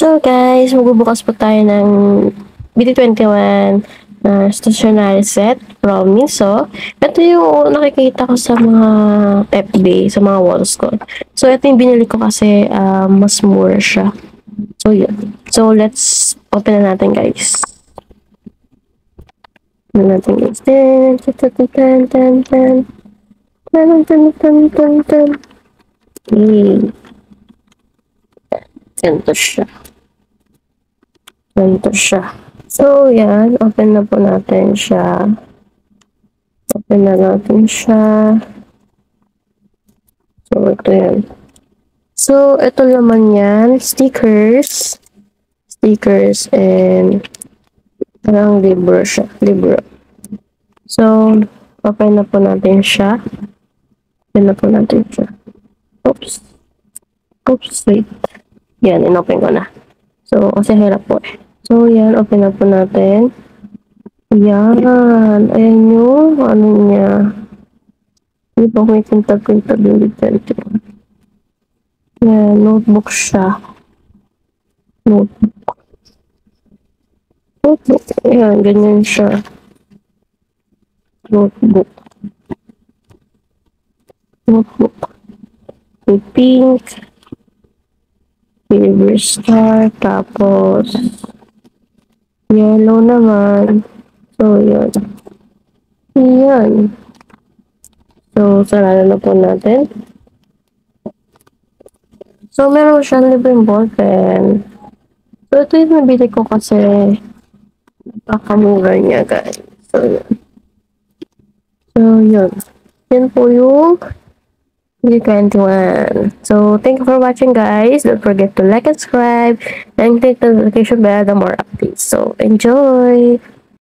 So guys, magbubukas po tayo ng BT21 na stationery set from Miso. Ito yung nakikita ko sa mga FB, sa mga walls ko. So ito yung binili ko kasi mas mura siya. So yun. So let's open na natin guys. Open na natin guys. Ganito siya. Ganito siya. So, yan. Open na po natin siya. Open na natin siya. So, ito yan. So, ito naman yan. Stickers. Stickers and parang libro siya. Libro. So, open na po natin siya. Open na po natin siya. Oops. Oops, wait. Yan, in-open ko na. So, kasi hirap po eh. So, yan, open na po natin. Yan. Ayan yung, ano niya. Hindi po may kintab-kintab yung dito. Yan, notebook siya. Notebook. Notebook. Yan, ganyan siya. Notebook. Notebook. May pink. Silver star. Tapos, yellow naman. So, yun. Yan. So, sarado na po natin. So, meron siyang libreng ballpen. So, ito yung nabili ko kasi napakamura niya, guys. So, yun. So, yun. Yan po yung B21. So, thank you for watching, guys. Don't forget to like and subscribe and click the notification bell for more updates. So, enjoy!